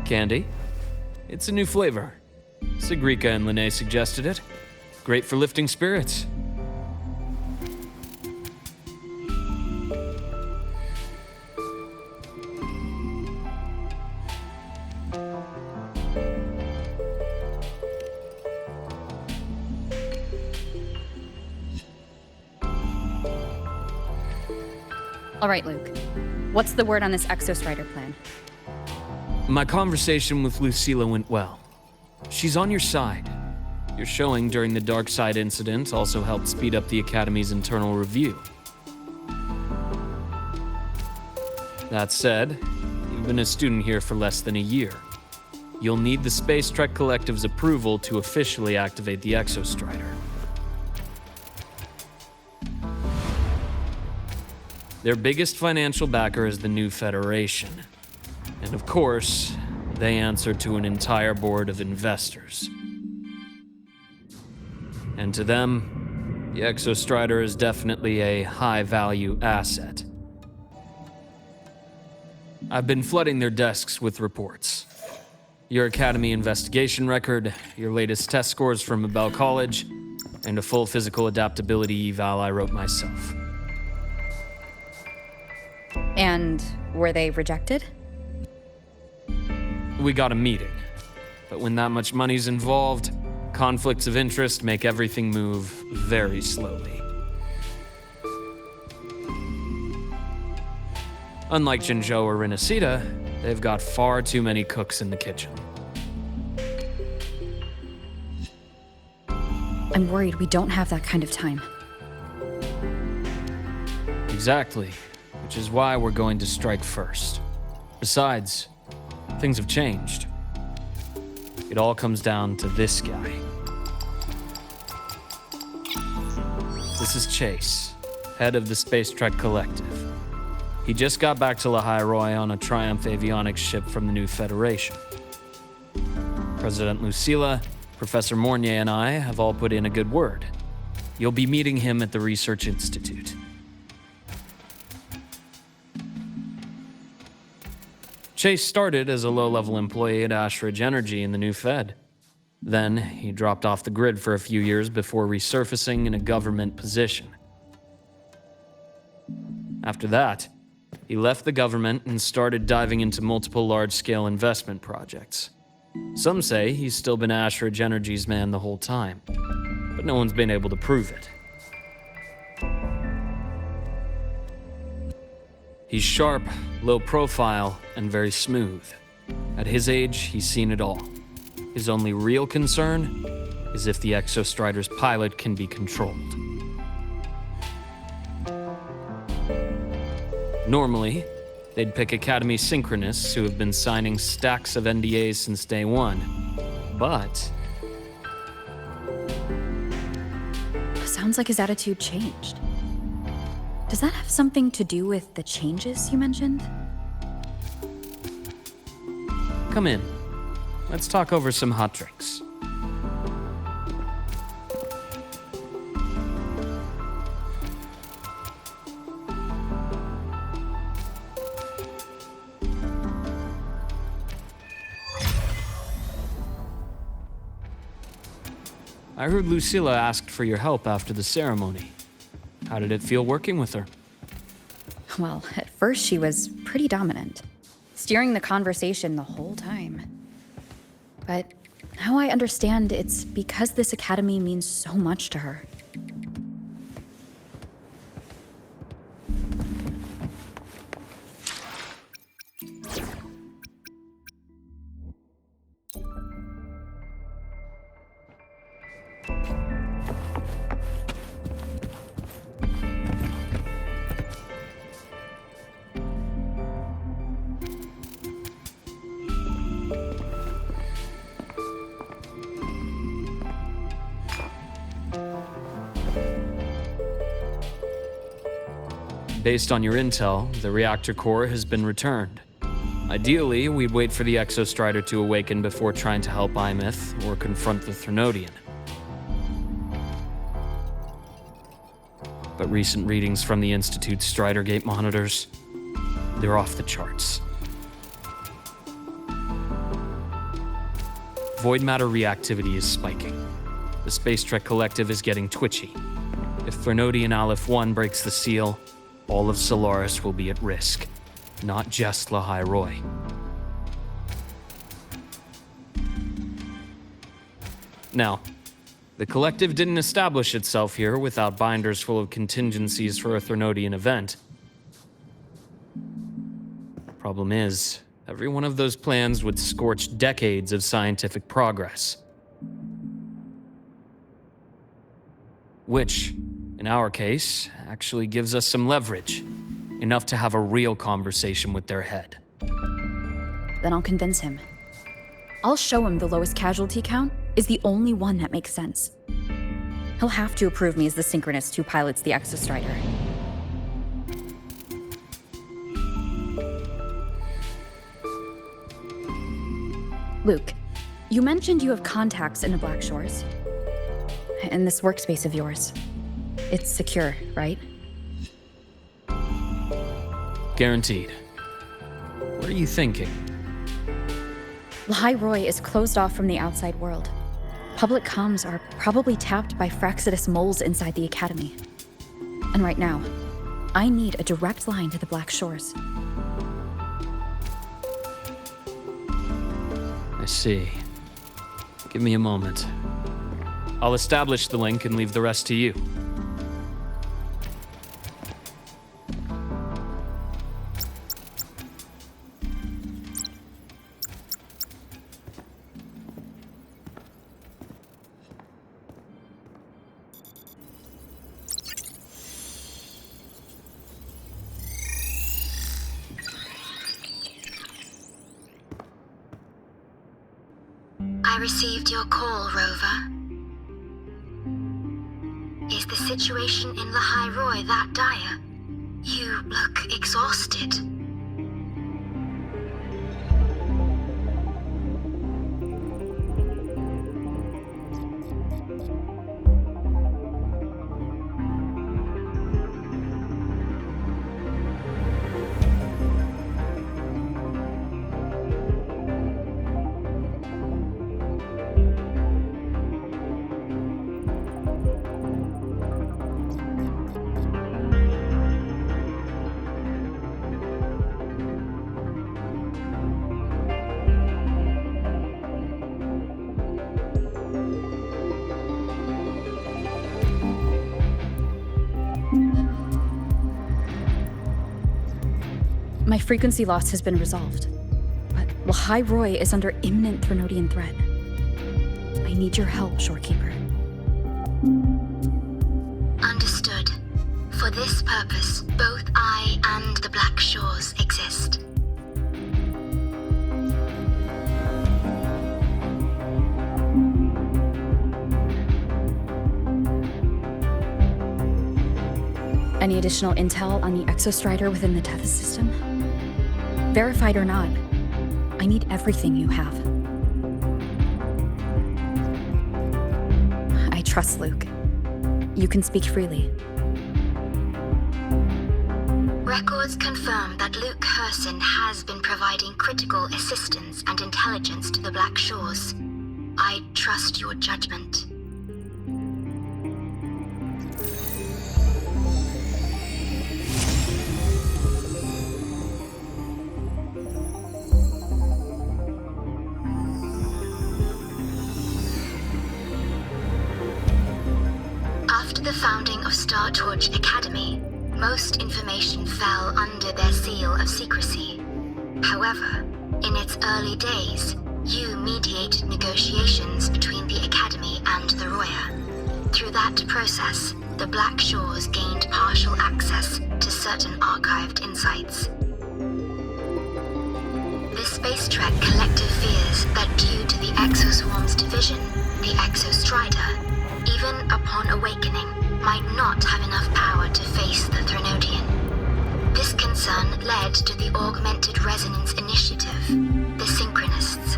candy. It's a new flavor. Sigrika and Lene suggested it. Great for lifting spirits. All right, Luke. What's the word on this exostrider plan? My conversation with Lucilla went well. She's on your side. Your showing during the Dark Side incident also helped speed up the Academy's internal review. That said, you've been a student here for less than a year. You'll need the Space Trek Collective's approval to officially activate the exostrider. Their biggest financial backer is the new Federation. And of course, they answer to an entire board of investors. And to them, the exostrider is definitely a high-value asset. I've been flooding their desks with reports. Your Academy investigation record, your latest test scores from Abel College, and a full physical adaptability eval I wrote myself. And were they rejected? We got a meeting, but when that much money's involved, conflicts of interest make everything move very slowly. Unlike Jinzhou or Renacida, they've got far too many cooks in the kitchen. I'm worried we don't have that kind of time. Exactly, which is why we're going to strike first. Besides, things have changed. It all comes down to this guy. This is Chase, head of the Space Trek Collective. He just got back to Lahai-Roi on a Triumph avionics ship from the new Federation. President Lucilla, Professor Mornier, and I have all put in a good word. You'll be meeting him at the Research Institute. Chase started as a low-level employee at Ashridge Energy in the new Fed. Then, he dropped off the grid for a few years before resurfacing in a government position. After that, he left the government and started diving into multiple large-scale investment projects. Some say he's still been Ashridge Energy's man the whole time, but no one's been able to prove it. He's sharp, low profile, and very smooth. At his age, he's seen it all. His only real concern is if the exostrider's pilot can be controlled. Normally, they'd pick Academy synchronists who have been signing stacks of NDAs since day one. But Sounds like his attitude changed. Does that have something to do with the changes you mentioned? come in. Let's talk over some hot drinks. I heard Lucilla asked for your help after the ceremony. How did it feel working with her? Well, at first she was pretty dominant, steering the conversation the whole time. But now I understand it's because this academy means so much to her. Based on your intel, the reactor core has been returned. Ideally, we'd wait for the exostrider to awaken before trying to help Imith or confront the Thrunodian. But recent readings from the Institute's Strider Gate monitors, they're off the charts. Void matter reactivity is spiking. The Space Trek Collective is getting twitchy. If Threnodian Aleph-1 breaks the seal, all of Solaris will be at risk. Not just Lahai-Roi. Now, the Collective didn't establish itself here without binders full of contingencies for a Threnodian event. Problem is, every one of those plans would scorch decades of scientific progress. Which, in our case, actually gives us some leverage. Enough to have a real conversation with their head. Then I'll convince him. I'll show him the lowest casualty count is the only one that makes sense. He'll have to approve me as the synchronist who pilots the exostrider. Luke, you mentioned you have contacts in the Black Shores. In this workspace of yours. It's secure, right? Guaranteed. What are you thinking? Lahai-Roi is closed off from the outside world. Public comms are probably tapped by Fraxidus moles inside the Academy. And right now, I need a direct line to the Black Shores. I see. Give me a moment. I'll establish the link and leave the rest to you. I received your call, Rover. Is the situation in Lahai-Roi that dire? You look exhausted. My frequency loss has been resolved, but Lahai-Roi is under imminent Threnodian threat. I need your help, Shorekeeper. Understood. For this purpose, both I and the Black Shores exist. Any additional intel on the exostrider within the Tethys system? Verified or not, I need everything you have. I trust Luke. You can speak freely. Records confirm that Luke Herson has been providing critical assistance and intelligence to the Black Shores. I trust your judgment. After the founding of Star Torch Academy, most information fell under their seal of secrecy. However, in its early days, you mediated negotiations between the Academy and the Roya. Through that process, the Black Shores gained partial access to certain archived insights. The Space Trek Collective fears that due to the Exoswarm's division, the exostrider, even upon awakening, might not have enough power to face the Threnodian. This concern led to the Augmented Resonance Initiative, the Synchronists.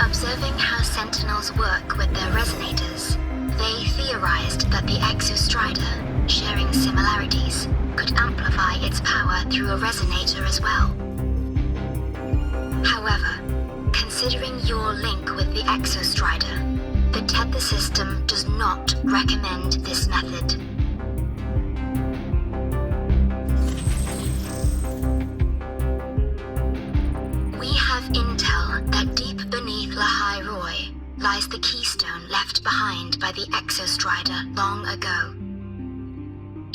Observing how Sentinels work with their resonators, they theorized that the exostrider, sharing similarities, could amplify its power through a resonator as well. Considering your link with the exostrider, the tether system does not recommend this method. We have intel that deep beneath Lahai-Roi lies the keystone left behind by the exostrider long ago.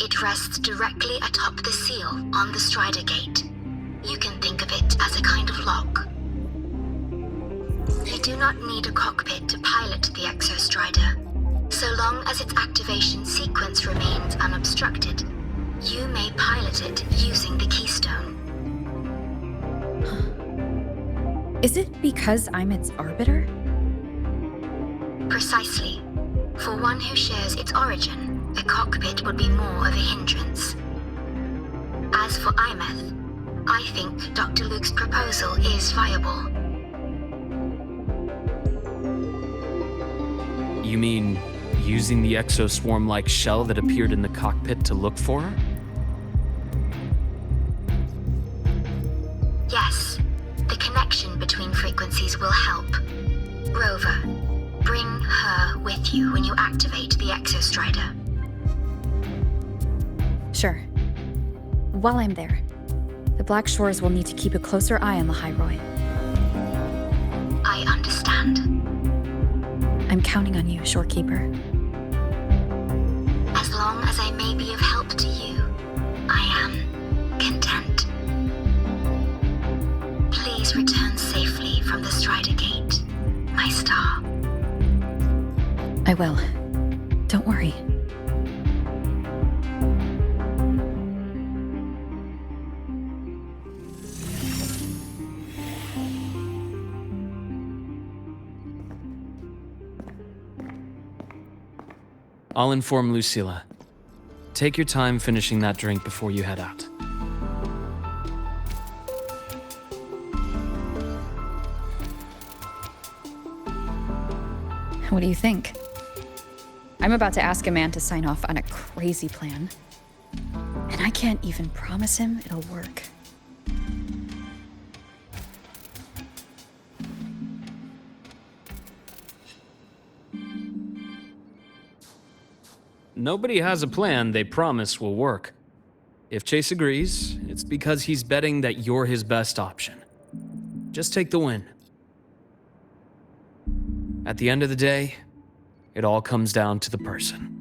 It rests directly atop the seal on the Strider Gate. You can think of it as a kind of lock. You do not need a cockpit to pilot the exostrider. So long as its activation sequence remains unobstructed, you may pilot it using the keystone. Is it because I'm its arbiter? Precisely. For one who shares its origin, a cockpit would be more of a hindrance. As for Imeth, I think Dr. Luke's proposal is viable. You mean using the exoswarm-like shell that appeared in the cockpit to look for her? Yes, the connection between frequencies will help. Rover, bring her with you when you activate the exostrider. Sure. While I'm there, the Black Shores will need to keep a closer eye on Lahai-Roi. I understand. I'm counting on you, Shorekeeper. As long as I may be of help to you, I am content. Please return safely from the Strider Gate, my star. I will. Don't worry. I'll inform Lucilla. Take your time finishing that drink before you head out. What do you think? I'm about to ask a man to sign off on a crazy plan. And I can't even promise him it'll work. Nobody has a plan they promise will work. If Chase agrees, it's because he's betting that you're his best option. Just take the win. At the end of the day, it all comes down to the person.